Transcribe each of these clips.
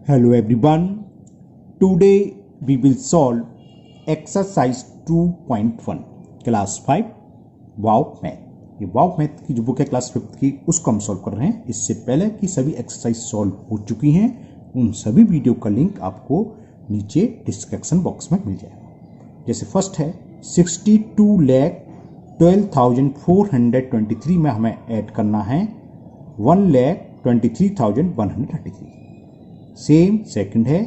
Hello everyone. Today we will solve exercise 2.1 class 5 wow math. ये वाव math की जो book है क्लास 5 की उसको हम सॉल्व कर रहे हैं। इससे पहले कि सभी एक्सरसाइज सॉल्व हो चुकी हैं उन सभी वीडियो का लिंक आपको नीचे डिस्क्रिप्शन बॉक्स में मिल जाएगा। जैसे फर्स्ट है 62,12,423 में हमें ऐड करना है 1,23,133। सेम सेकंड है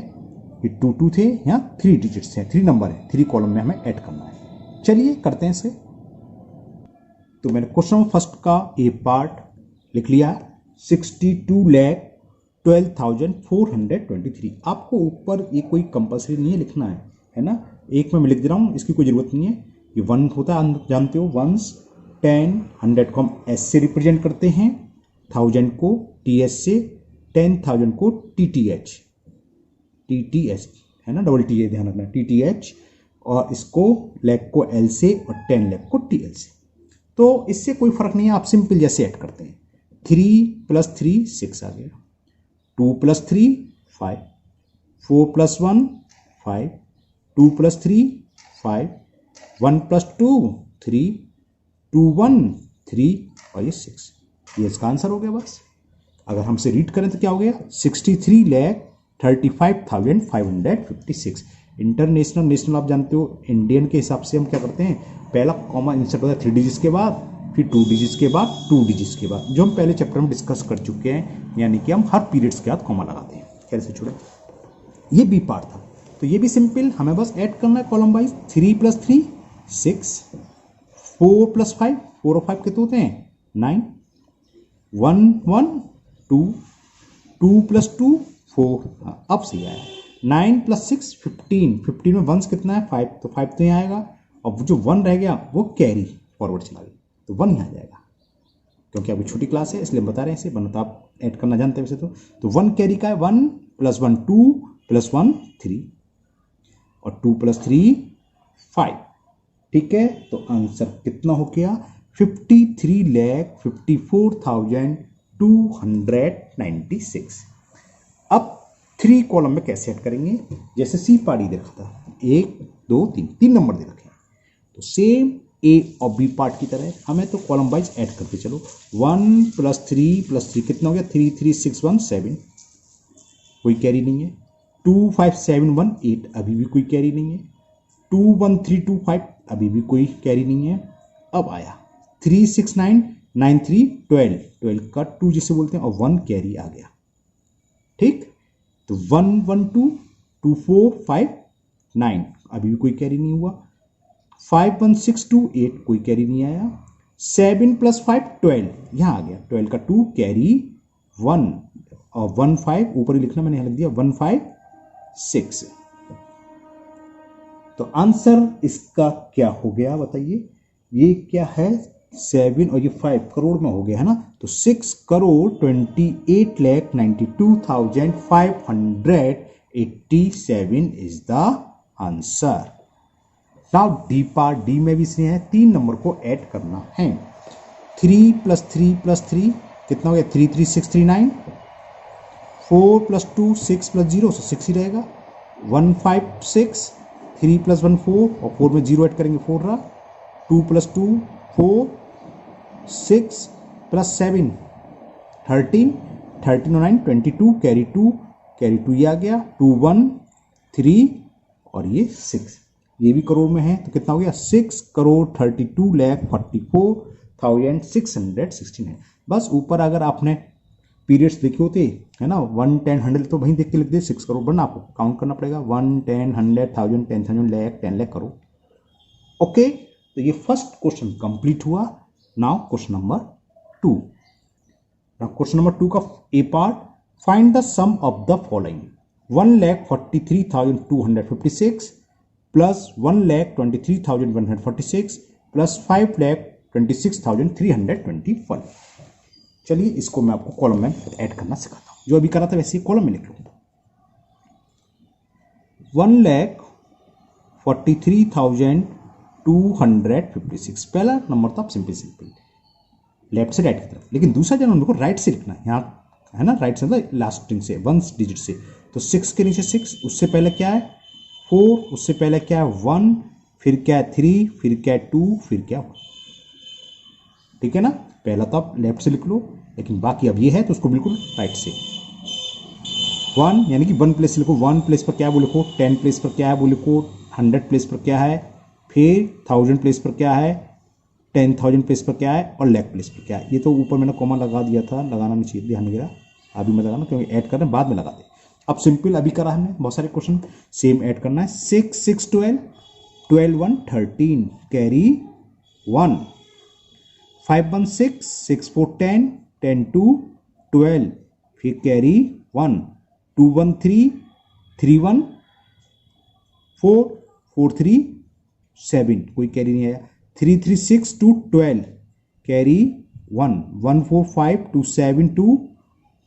ये 2 थे, यहाँ 3 डिजिट्स हैं, 3 नंबर है, 3 कॉलम में हमें ऐड करना है। चलिए करते हैं इसे। तो मैंने क्वेश्चन नंबर फर्स्ट का ए पार्ट लिख लिया 62,12,423। आपको ऊपर ये कोई कंपल्सरी नहीं है लिखना है ना। एक में मैं लिख दे रहा हूँ, इसकी कोई जरूरत नहीं है। ये 1 होता है, जानते हो, 1s 10 100 को हम एस से रिप्रेजेंट करते हैं, 1000 को टीएस से, 10,000 को टीटीएच है ना, डबल टी ध्यान रखना, टीटीएच, और इसको लैख को एल से और 10 लाख को टीएल से। तो इससे कोई फर्क नहीं है, आप सिंपल जैसे ऐड करते हैं। 3 + 3 6 आ गया, 2 + 3 5, 4 + 1 5, 2 + 3 5, 1 + 2 3, 2 1 3 और ये 6। ये इसका आंसर हो गया। बस अगर हमसे रीड करें तो क्या हो गया 63,35,556। इंटरनेशनल नेशनल आप जानते हो, इंडियन के हिसाब से हम क्या करते हैं, पहला कॉमा इंसर्ट होता है 3 डिजिट्स के बाद, फिर 2 डिजिट्स के बाद, 2 डिजिट्स के बाद, जो हम पहले चैप्टर में डिस्कस कर चुके हैं। यानी कि हम हर पीरियड्स के बाद कॉमा लगाते हैं। कैसे छोड़े, ये बी पार्ट था। तो ये भी सिंपल, हमें बस ऐड करना है कॉलम वाइज। 3 + 3 6, 4 + 5 4 और 5 कितने होते हैं 9, 1 1 2, 2 + 2 4, अब सही आया। 9 + 6 15, 15 में 1s कितना है 5, तो 5 तो यहाँ आएगा, और जो 1 रह गया वो कैरी फॉरवर्ड चला गया, तो 1 यहाँ जाएगा। क्योंकि अभी छोटी क्लास है इसलिए बता रहे हैं इसे, वरना तो आप ऐड करना जानते हैं वैसे तो 1 कैरी का है, 1 + 1 2 + 1 3 और 2 + 3 5। ठीक है, तो आंसर कितना हो गया 53,54,296। अब 3 कॉलम में कैसे ऐड करेंगे, जैसे सी पार्ट देखा था 1 2 3 नंबर दे रखे हैं, तो सेम ए और बी पार्ट की तरह हमें तो कॉलम वाइज ऐड करते चलो। 1 + 3 + 3 कितना हो गया 3 3 6 1 7, कोई कैरी नहीं है। 2 5 7 1 8, अभी भी कोई कैरी नहीं है। 2 1 3 2 5, अभी भी कोई कैरी नहीं है। अब आया 3 6 9 9 3 12, 12 का 2 जिसे बोलते हैं, और 1 कैरी आ गया। ठीक, तो 1 1 2 2 4 5 9, अभी भी कोई कैरी नहीं हुआ। 5 1 6 2 8, कोई कैरी नहीं आया। 7 + 5 12, यहां आ गया, 12 का 2 कैरी 1, और 1 5 ऊपर ही लिखना, मैंने यहां लिख दिया 1 5 6। तो आंसर इसका क्या हो गया बताइए, ये क्या है 7 और ये 5 करोड़ में हो गया है ना, तो 6,28,92,587 is the answer. Now D part, D में भी इसने है 3 नंबर को ऐड करना है। 3 + 3 + 3 कितना हो गया 3 3 6 3 9, 4 + 2 6 + 0 so 6 ही रहेगा। 1 5 6, 3 + 1 4, और 4 में 0 ऐड करेंगे 4 रहा। 2 + 2 4, 6 + 7 13, 13 और 9 22, कैरी 2 ये आ गया। 2 1 3 और ये 6, ये भी करोड़ में है, तो कितना हो गया 6,32,44,669। बस ऊपर अगर आपने पीरियड्स देखे होते है ना, 1 10 100, तो वहीं देख के लिख दे 6 करोड़, वरना आपको काउंट करना पड़ेगा 1 10 100 1000 10,000 लाख 10 लाख करोड़। ओके, तो ये फर्स्ट क्वेश्चन कंप्लीट हुआ। Now question number 2। Question number 2 का A part, find the sum of the following 1,43,256 plus 1,23,146 plus 5,26,321। चलिए इसको मैं आपको कॉलम में ऐड करना सिखाता हूं, जो अभी करा था वैसे ही कॉलम में लिख लो। 1,43,256, पहला नंबर तो आप सिंपल लेफ्ट से राइट की तरफ, लेकिन दूसरा जो नंबर को राइट से लिखना है, यहाँ है ना, राइट से मतलब लास्ट स्ट्रिंग से 1 डिजिट से। तो 6 के नीचे 6, उससे पहले क्या है 4, उससे पहले क्या है 1, फिर क्या है 3, फिर क्या है 2, फिर क्या 1। ठीक है ना, पहला तो आप लेफ्ट से लिख लो, लेकिन बाकी अब ये है तो उसको बिल्कुल राइट से। 1 यानी कि 1 प्लेस लिखो, 1 प्लेस पर क्या है वो लिखो, 10 प्लेस पर क्या है वो लिखो, 100 प्लेस पर क्या है, फिर 1000 प्लेस पर क्या है, 10,000 प्लेस पर क्या है, और लाख प्लेस पर क्या है। ये तो ऊपर मैंने कॉमा लगा दिया था, लगाना नहीं चाहिए, ध्यान गिरा, अभी मैं लगाना क्योंकि ऐड करना बाद में लगा दे। अब सिंपल अभी करा हमने बहुत सारे क्वेश्चन, सेम ऐड करना है। 6 6 12, 12 1 13, कैरी 1, 5 1 6, 6 4 10, 10 2 12, फिर कैरी 1, 2 1 3, 3 1 4, 4 3 7, कोई कैरी नहीं आया। 3 3 6 2 12, कैरी 1, 1 4 5 2 7 2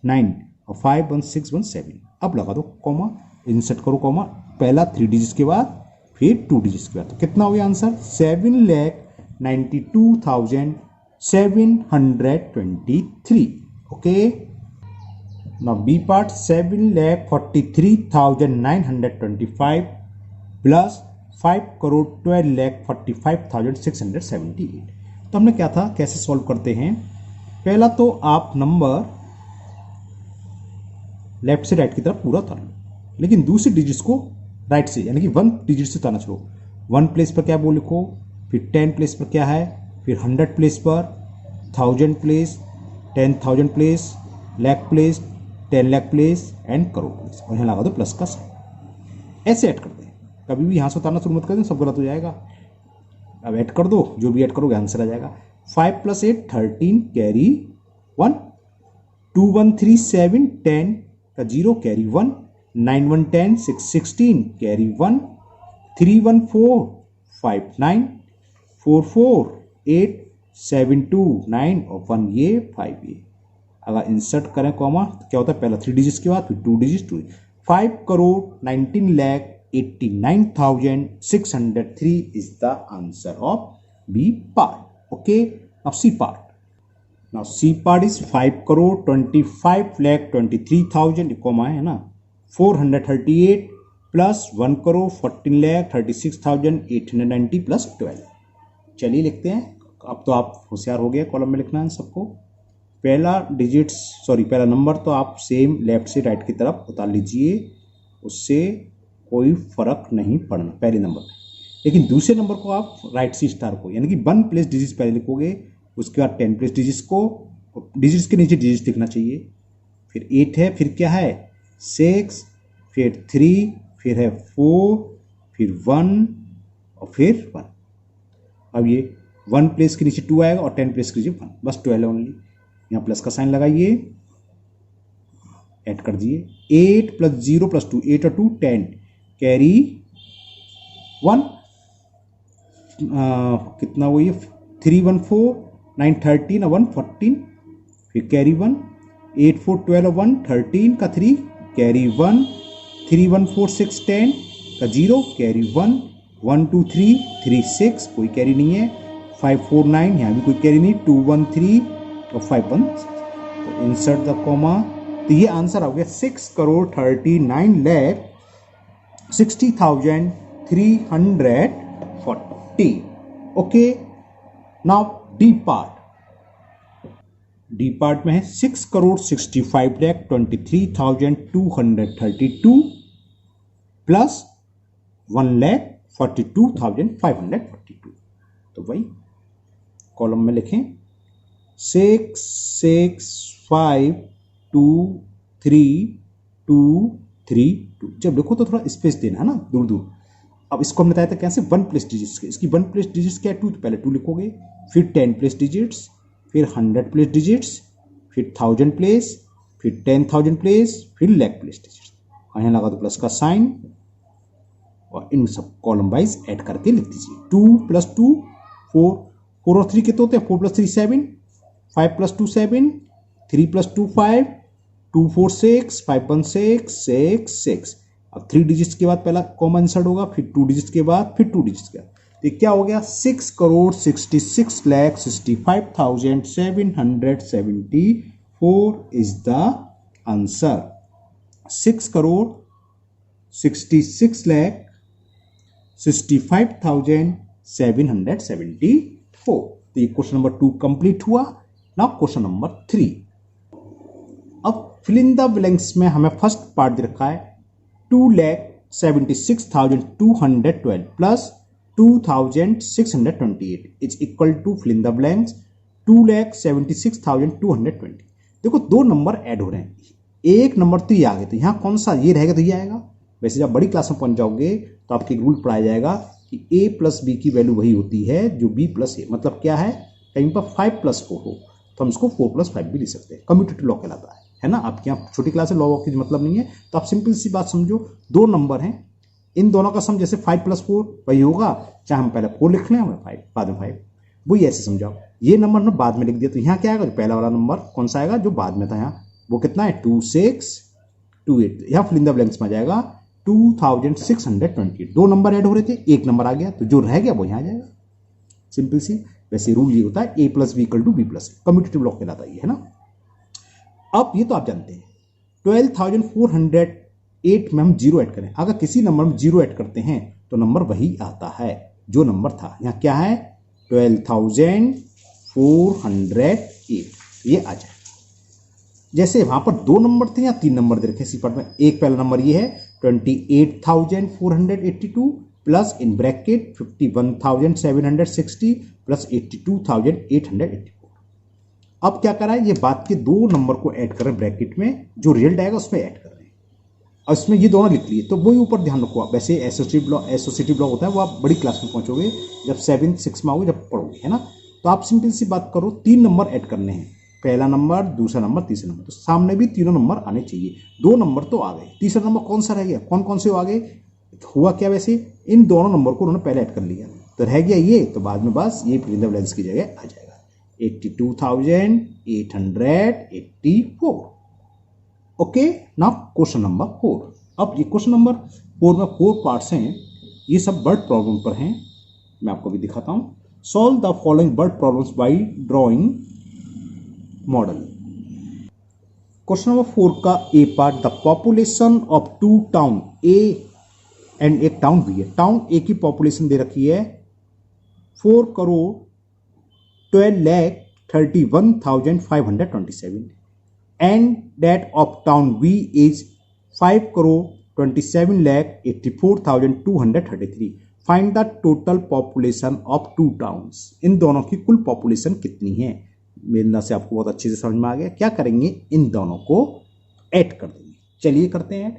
9, और 5 1 6 1 7। अब लगा दो कॉमा, इंसर्ट करो कॉमा, पहला 3 डिजिट्स के बाद फिर 2 डिजिट्स के बाद। तो कितना हो गया answer, 7,92,723। Okay, now B part, 7,43,925 plus 5,12,45,678। तो हमने क्या था, कैसे सॉल्व करते हैं, पहला तो आप नंबर लेफ्ट से राइट की तरफ पूरा उतार लो, लेकिन दूसरी डिजिट्स को राइट से यानी कि 1 डिजिट से उतारना शुरू। 1 प्लेस पर क्या वो लिखो, फिर 10 प्लेस पर क्या है, फिर 100 प्लेस पर, 1000 place, 10,000 place, lakh place, 10 lakh place and crore place, और यहाँ लगा दो प्लस का साइन। ऐसे ऐड करते हैं, कभी भी यहाँ से उतारना शुरू मत कर दें, सब गलत हो जाएगा। अब ऐड कर दो, जो भी ऐड करोगे आंसर आ जाएगा। 5 + 8 13, कैरी 1, 2 1 3 7 10 का 0, कैरी 1, 9 1 10 6 16, कैरी 1, 3 1 4 5 9, 4 4 8 7 2 9, और 1 ये 5 ये। अगर इंसर्ट करें कॉमा तो क्या होता है, पहला 3 डिजिट्स के बाद फिर 2 digit 2, 5,19,89,603 is the answer of B part. Okay, now C part, now C part is 5,25,23,000, comma है ना, 438 प्लस 1,14,36,890 प्लस 12। चलिए लिखते हैं। अब तो आप होशियार हो गए, कॉलम में लिखना है सबको। पहला नंबर तो आप सेम लेफ्ट से राइट की तरफ उतार लीजिए, उससे कोई फर्क नहीं पड़ना पहले नंबर में। लेकिन दूसरे नंबर को आप राइट से स्टार को यानी कि 1 प्लेस डिजिट्स पहले लिखोगे, उसके बाद 10 प्लेस डिजिट्स को, डिजिट्स के नीचे डिजिट्स लिखना चाहिए। फिर 8 है, फिर क्या है 6, फिर 3, फिर है 4, फिर 1 और फिर 1। अब ये 1 प्लेस के नीचे 2 आएगा और 10 प्लेस के नीचे 1, बस 12 ओनली। यहाँ प्लस का साइन लगाइए, ऐड कर दिए। 8 + 0 + 2, 8 और 2 10, कैरी 1, कितना वो ये 3 1 4 9 13 और 1 14, फिर कैरी 1, 8 4 12 और 1 13 का 3, कैरी 1, 3 1 4 6 10 का 0, कैरी 1, 1 2 3 3 6, कोई कैरी नहीं है। 5 4 9, यहाँ भी कोई कैरी नहीं। 2 1 3 और 5 1 6। तो इंसर्ट द कॉमा, तो ये आंसर आ गया 6,39,60,340। Okay, now D part. D part में है 6,65,23,232 प्लस 1,42,542। तो वही कॉलम में लिखें 6 6 5 2 3 2 3 2। जब लिखो तो थोड़ा स्पेस देना है ना, दूर दूर। अब इसको हमने बताया था कैसे, 1 प्लेस डिजिट्स के। इसकी 1 प्लेस डिजिट्स क्या है 2, तो पहले 2 लिखोगे, फिर 10 प्लेस डिजिट्स, फिर 100 प्लेस डिजिट्स, फिर 1000 प्लेस, फिर 10,000 प्लेस, फिर लाख प्लेस डिजिट्स। यहाँ लगा दो प्लस का साइन और इन सब कॉलम वाइज ऐड करके लिख दीजिए। 2 + 2 4, 4 और 3 कितने होते हैं, 4 + 3 7, 5 + 2 7, 3 + 2 5, 2 4 6, 5 1 6 6 6। अब 3 डिजिट्स के बाद पहला कॉमन इंसर्ट होगा, फिर 2 डिजिट्स के बाद, फिर 2 डिजिट्स के बाद। तो क्या हो गया 6,66,65,774 इज द आंसर। 6,65,774। तो ये क्वेश्चन नंबर 2 कंप्लीट हुआ। Now question number 3। अब फिल इन द ब्लैंक्स में हमें फर्स्ट पार्ट दे रखा है 2,76,212 plus 2,628 is equal to fill in the blanks 2,76,220। देखो दो नंबर ऐड हो रहे हैं, एक नंबर तो ये आ गए, तो यहाँ कौन सा ये रहेगा तो ये आएगा। वैसे जब बड़ी क्लास में पहुंच जाओगे तो आपके रूल पढ़ाया जाएगा कि a प्लस बी की वैल्यू वही होती है जो b प्लस ए, मतलब क्या है, कहीं पर 5 + 4 हो तो हम इसको 4 + 5 भी लिख सकते हैं। कम्यूटेटिव लॉ कहलाता है ना। आपके यहाँ छोटी क्लास है, लॉ की मतलब नहीं है, तो आप सिंपल सी बात समझो, दो नंबर हैं, इन दोनों का सम जैसे 5 + 4 वही होगा, चाहे हम पहले 4 लिख लें हमें 5 बाद में 5, वही ऐसे समझाओ। ये नंबर ना बाद में लिख दिया तो यहाँ क्या आएगा, जो पहला वाला नंबर कौन सा आएगा जो बाद में था, यहाँ वो कितना है 2628, यहाँ फिल इन द ब्लैंक्स में आ जाएगा 2628। दो नंबर ऐड हो रहे थे, एक नंबर आ गया, तो जो रह गया वो यहाँ आ जाएगा। सिंपल सी। वैसे रूल ये होता है a + b = b + a, commutative law कहलाता है ना। अब ये तो आप जानते हैं 12,408 में हम 0 ऐड करें, अगर किसी नंबर में 0 ऐड करते हैं तो नंबर वही आता है जो नंबर था। यहाँ क्या है 12,408, ये आ जाए। जैसे वहां पर दो नंबर थे या 3 नंबर दे रखे इसी पार्ट में, एक पहला नंबर ये है 28,482 प्लस इन ब्रैकेट 51,760 प्लस 82,884। अब क्या करा है, ये बात के दो नंबर को ऐड कर रहे हैं ब्रैकेट में, जो रिजल्ट आएगा उसमें ऐड कर रहे हैं, और इसमें ये दोनों लिख लिए, तो वही ऊपर ध्यान रखो आप। वैसे एसोसिएटिव लॉ होता है, वो आप बड़ी क्लास में पहुंचोगे जब 7, 6 में आओगे, जब पढ़ोगे, है ना। तो आप सिंपल सी बात करो, 3 नंबर ऐड करने हैं, पहला नंबर, दूसरा नंबर, तीसरा नंबर, तो सामने भी तीनों नंबर आने चाहिए। 2 नंबर तो आ गए, तीसरा नंबर कौन सा रह गया, कौन कौन से आ गए, हुआ क्या, वैसे इन दोनों नंबर को उन्होंने पहले ऐड कर लिया, तो रह गया ये, तो बाद में बस ये फिल इन द ब्लैंक्स की जगह आ जाएगा 82,884। Okay, now question number 4। अब ये क्वेश्चन नंबर 4 में 4 पार्ट्स हैं, ये सब वर्ड प्रॉब्लम पर हैं, मैं आपको भी दिखाता हूं। Solve the following word problems by drawing model. Question number 4 का A part, the population of 2 town A and एक टाउन बी है। टाउन ए की पॉपुलेशन दे रखी है 4,12,31,527 and that of town B is 5,27,84,233। Find the total population of 2 towns. इन दोनों की कुल पॉपुलेशन कितनी है। मेरे नाम से आपको बहुत अच्छे से समझ में आ गया। क्या करेंगे, इन दोनों को ऐड कर देंगे। चलिए करते हैं ऐड।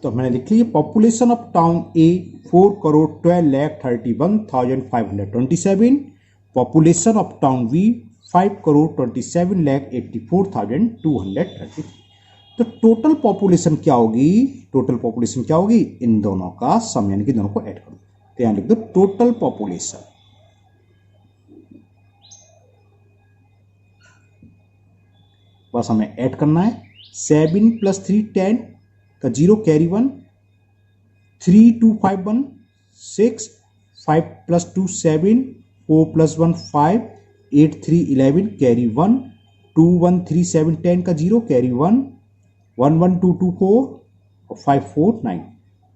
तो मैंने लिख लिया population of town A 4,12,31,527, population of town B 5,27,84,233। तो टोटल पॉपुलेशन क्या होगी, टोटल पॉपुलेशन क्या होगी, इन दोनों का सम, यानी कि दोनों को ऐड कर दो। तो यहां लिख दो टोटल पॉपुलेशन, बस हमें ऐड करना है। 7 + 3 10 का 0 कैरी 1, 3 2 5 1 6, 5 + 2 7, 4 + 1 5, 8 3 11 कैरी 1, 2 1 3 7 10 का 0 कैरी 1, 1 1 2 2 4 और 5 4 9।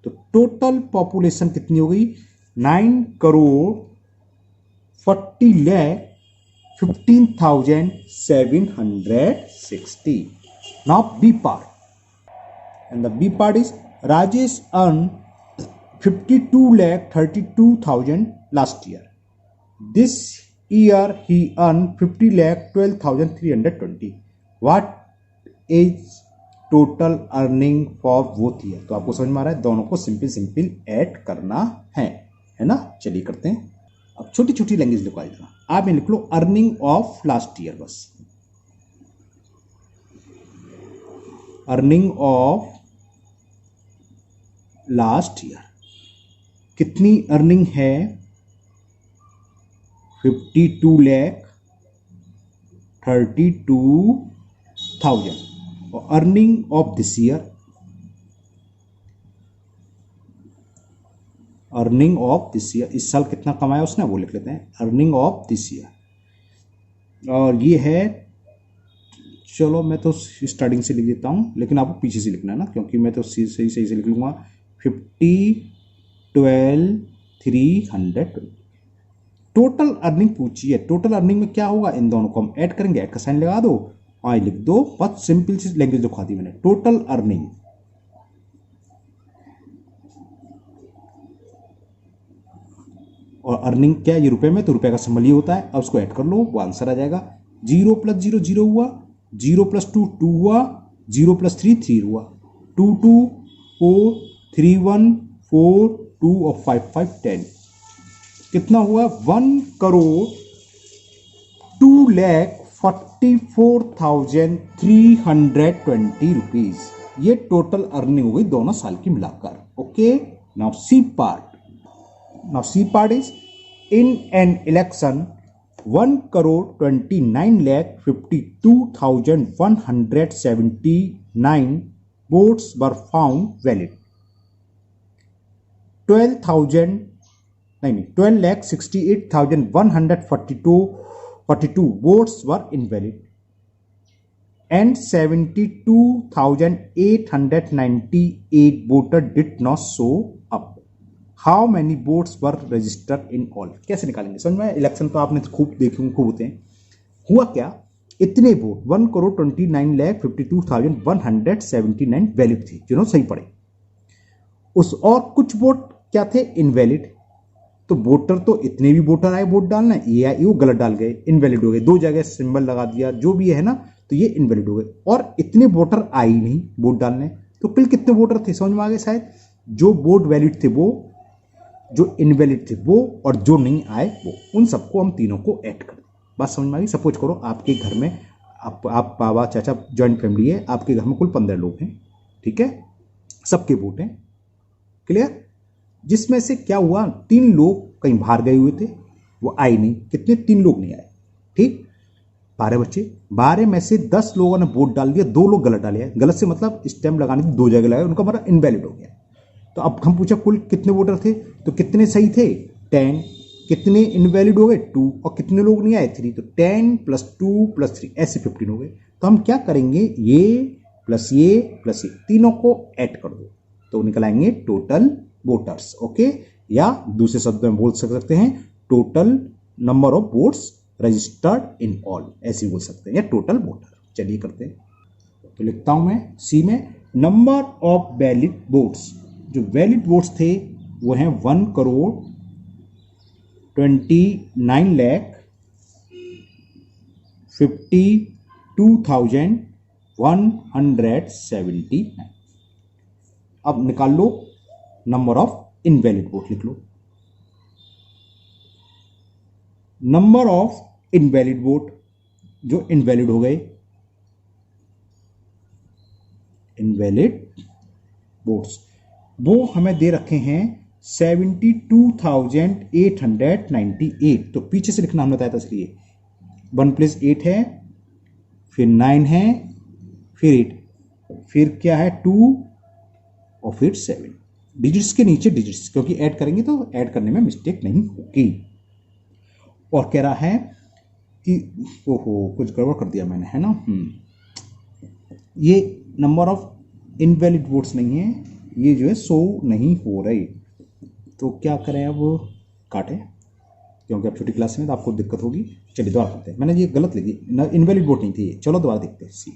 तो टोटल पॉपुलेशन कितनी हो गई 9,15,760। Now B part, and the B part is Rajesh earned 52,32,000 last year. This year he earned 50,12,320. What is total earning for both year? तो आपको समझ में आ रहा है, दोनों को सिंपल ऐड करना है ना। चलिए करते हैं। अब छोटी छोटी लैंग्वेज लिखवा देना। आप में लिख लो अर्निंग ऑफ लास्ट ईयर, बस अर्निंग ऑफ लास्ट ईयर कितनी अर्निंग है 52,32,000। और earning of this year, earning of this year इस साल कितना कमाया उसने वो लिख लेते हैं, अर्निंग ऑफ दिस ईयर। और ये है चलो मैं तो स्टार्टिंग से लिख देता हूँ, लेकिन आपको पीछे से लिखना है ना, क्योंकि मैं तो सही सही से लिख लूँगा 50, 12, 300। टोटल अर्निंग पूछी है, टोटल अर्निंग में क्या होगा, इन दोनों को हम ऐड करेंगे, ऐड का साइन लगा दो, आई लिख दो, बहुत सिंपल सी लैंग्वेज दिखा दी मैंने। टोटल अर्निंग और अर्निंग क्या है, ये रुपए में, तो रुपए का सिंबल ये होता है। अब उसको ऐड कर लो, वो आंसर आ जाएगा। 0 + 0 0 हुआ, 0 + 2 2 हुआ, 0 + 3 3 हुआ, 2 2 4 3 1 4 2 और 5 5 10। कितना हुआ, 1,42,44,320 रुपीज। ये टोटल अर्निंग हो गई दोनों साल की मिलाकर। Okay, now C part. Now C part is, in an election 1,29,52,179 votes were found valid. 12,68,142 votes were invalid and 72,898 voters did not show up. How many votes were registered in all. कैसे निकालेंगे, समझ में? Election तो आपने खूब देखे खूब होते हैं। हुआ क्या, इतने वोट 1,29,52,179 वैलिड थी, जिन्होंने सही पढ़े उस, और कुछ वोट क्या थे, इनवैलिड। तो वोटर तो इतने भी वोटर आए वोट डालना, ये आए वो गलत डाल गए, इनवैलिड हो गए, दो जगह सिंबल लगा दिया, जो भी है ना, तो ये इनवैलिड हो गए। और इतने वोटर आए ही नहीं वोट डालने, तो कुल कितने वोटर थे, समझ में आ गए शायद? जो वोट वैलिड थे वो, जो इनवैलिड थे वो, और जो नहीं आए वो, उन सबको हम तीनों को ऐड कर दें। बात समझ में आ गई? सपोज करो आपके घर में आप बाबा चाचा जॉइंट फैमिली है, आपके घर में कुल 15 लोग हैं, ठीक है, सबके वोट हैं, क्लियर? जिसमें से क्या हुआ, 3 लोग कहीं बाहर गए हुए थे, वो आए नहीं। कितने, 3 लोग नहीं आए, ठीक। 12 बच्चे, 12 में से 10 लोगों ने वोट डाल दिया, 2 लोग गलत डाले। गलत से मतलब स्टैम्प लगाने की 2 जगह लगाए, उनका मतलब इनवैलिड हो गया। तो अब हम पूछा कुल कितने वोटर थे, तो कितने सही थे, 10। कितने इनवैलिड हो गए, 2। और कितने लोग नहीं आए, 3। तो 10 + 2 + 3 ऐसे 15 हो गए। तो हम क्या करेंगे, ये प्लस ये प्लस ये तीनों को ऐड कर दो, तो निकल आएंगे टोटल वोटर्स। ओके, या दूसरे शब्द में बोल सकते हैं total number of votes registered in all, ऐसे बोल सकते हैं, या टोटल वोटर। चलिए करते हैं, तो लिखता हूं मैं सी में, नंबर ऑफ वैलिड वोट्स। जो वैलिड वोट्स थे वो हैं 1,29,52,179। अब निकाल लो नंबर ऑफ इनवैलिड वोट, लिख लो नंबर ऑफ इनवैलिड वोट, जो इनवैलिड हो गए, इनवैलिड वोट्स, वो हमें दे रखे हैं 72,898। तो पीछे से लिखना हमने बताया था, इसलिए 1 + 8 है, फिर 9 है, फिर 8, फिर क्या है 2, और फिर 7। डिजिट्स के नीचे डिजिट्स, क्योंकि ऐड करेंगे तो ऐड करने में मिस्टेक नहीं होगी। और कह रहा है कि ओहो कुछ गड़बड़ कर दिया मैंने, है ना। ये नंबर ऑफ इनवैलिड वोट्स नहीं है, ये जो है शो नहीं हो रही। तो क्या करें, अब काटें, क्योंकि अब छोटी क्लास में तो आपको दिक्कत होगी। चलिए दोबारा करते हैं, मैंने ये गलत लिखी, इनवैलिड वोट नहीं थी। चलो दोबारा देखते हैं, सी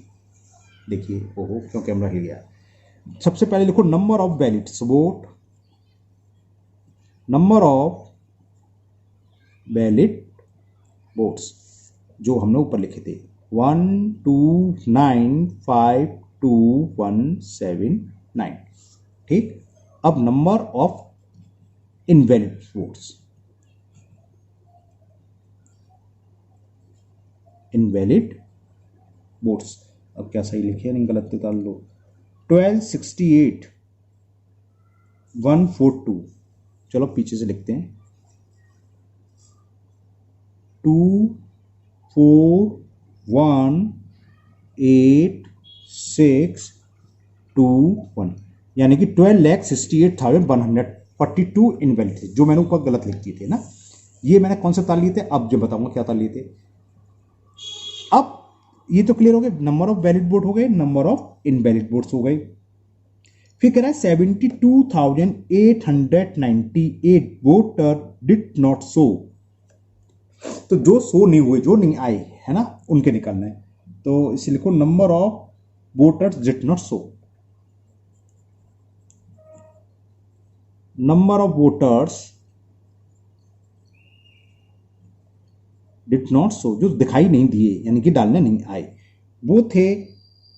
देखिए, ओहो क्यों कैमरा हिल गया। सबसे पहले लिखो number of valids vote, number of valid votes जो हमने ऊपर लिखे थे 129,52,179, ठीक। अब number of invalid votes, invalid votes, अब क्या सही लिखे नहीं गलत निकाल लो। 1268,142, चलो पीछे से लिखते हैं 241,8,6,2,1, यानी कि 12,68,142 इनवैलिड थे, जो मैंने ऊपर गलत लिख दिए थे ना। ये मैंने कौन से ताल लिए थे, अब जो बताऊंगा क्या ताल लिए थे। अब ये तो क्लियर हो गए, नंबर ऑफ वैलिड वोट हो गए, नंबर ऑफ इनवैलिड वोट्स हो गए। फिर कह रहा है 72,898 वोटर डिड नॉट शो, तो जो शो नहीं हुए, जो नहीं आए है ना, उनके निकालना है। तो इसे लिखो number of voters did not show, number of voters did not show, जो दिखाई नहीं दिए यानी कि डालने नहीं आए, वो थे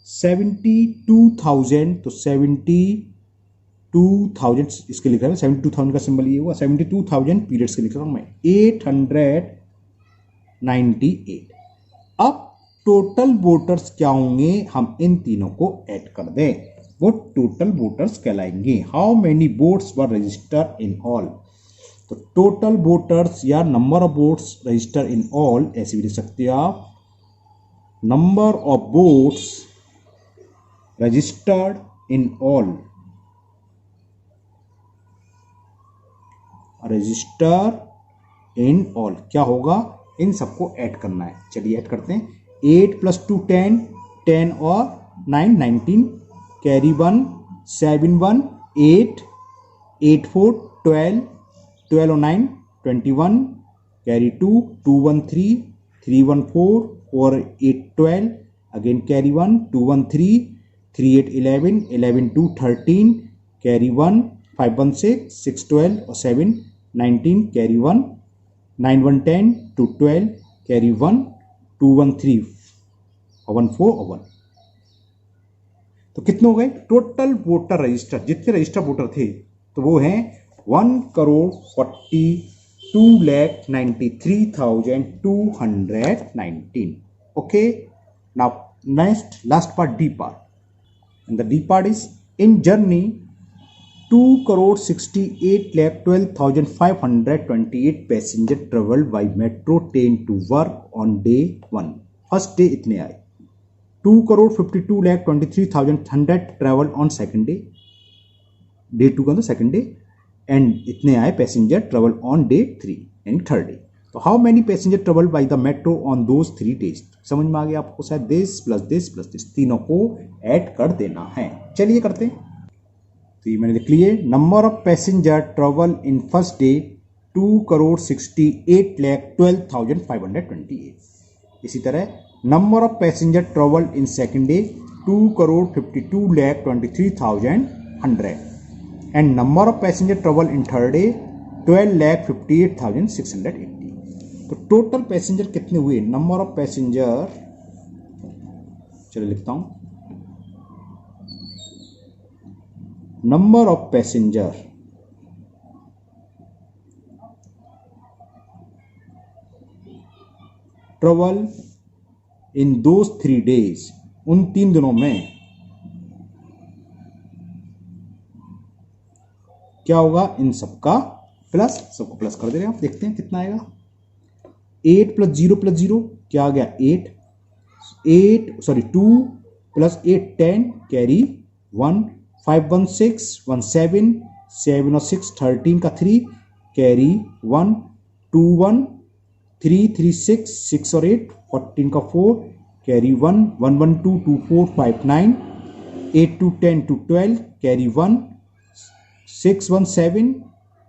72,000। तो 72,000 इसके लिख रहा है, 72,000 का सिंबल ये हुआ, 72,000 पीरियड्स के लिख रहा हूं मैं, 898। अब टोटल वोटर्स क्या होंगे, हम इन तीनों को ऐड कर दें, वो टोटल वोटर्स कहलाएंगे। How many votes were registered in all, तो टोटल वोटर्स या number of votes register in all ऐसे भी लिख सकते हो आप, number of votes registered in all, register in all क्या होगा, इन सबको ऐड करना है। चलिए ऐड करते हैं, 8 + 2 10, 10 और 9 19, कैरी 1 7 1 8, 8 4 12, 12 और 9 21, कैरी 2 2 1 3, 3 1 4 4 8 12, अगेन कैरी 1 2 1 3, 3 8 11, 11 2 13, कैरी 1 5 1 6, 6 12 और 7 19, कैरी 1 9 1 10, 2 12, कैरी 1 2 1 3 और 1 4 और 1। तो कितने हो गए टोटल वोटर रजिस्टर, जितने रजिस्टर वोटर थे तो वो हैं 1,42,93,219। Okay, now next last part, D part, and the D part is in journey 2,68,12,528 passenger travelled by metro train to work on day 1। First day इतने आए, 2,52,23,100 travel on second day, day 2 का तो second day, and इतने आए passenger travel on day 3 यानी third day. तो how many passenger travel by the metro on those 3 days, समझ में आ गया आपको शायद, this plus this plus this, तीनों को ऐड कर देना है। चलिए करते हैं, तो ये मैंने लिख लिए, number of passenger travel in first day 2,68,12,528। इसी तरह number of passenger travel in second day 2,52,23,100, and number of passenger travel in third day 12,58,680। तो टोटल पैसेंजर कितने हुए, नंबर ऑफ पैसेंजर, चलिए लिखता हूं, number of passenger travel in those 3 days, उन 3 दिनों में क्या होगा, इन सबका प्लस, सबको प्लस कर दे रहे हैं आप, देखते हैं कितना आएगा। 8 + 0 + 0 क्या आ गया, 8 2 + 8 10, कैरी 1 5 1 6 1 7, 7 और 6 13 का 3, कैरी 1 2 1 3 3 6 6 और 8 14 का 4, कैरी 1 1 1 2 2 4 5 9, 8 2 10 2 12, कैरी 1 6 1 7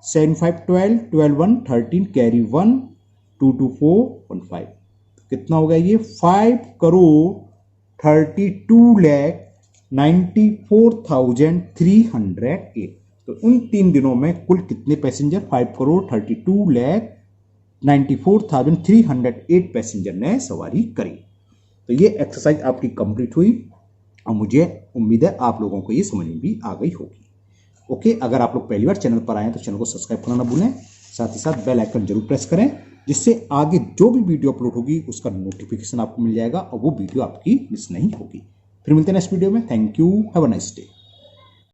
7 5 12 12 1 13, कैरी 1 2 2 4 1 5। कितना हो गया ये, 5,32,94,308। तो उन 3 दिनों में कुल कितने पैसेंजर, 5,32,94,308 पैसेंजर ने सवारी करी। तो ये एक्सरसाइज आपकी कंप्लीट हुई और मुझे उम्मीद है आप लोगों को ये समझ में भी आ गई होगी। ओके, अगर आप लोग पहली बार चैनल पर आए हैं तो चैनल को सब्सक्राइब करना ना भूलें, साथ ही साथ बेल आइकन जरूर प्रेस करें, जिससे आगे जो भी वीडियो अपलोड होगी उसका नोटिफिकेशन आपको मिल जाएगा और वो वीडियो आपकी मिस नहीं होगी। फिर मिलते हैं नेक्स्ट वीडियो में। Thank you, have a nice day.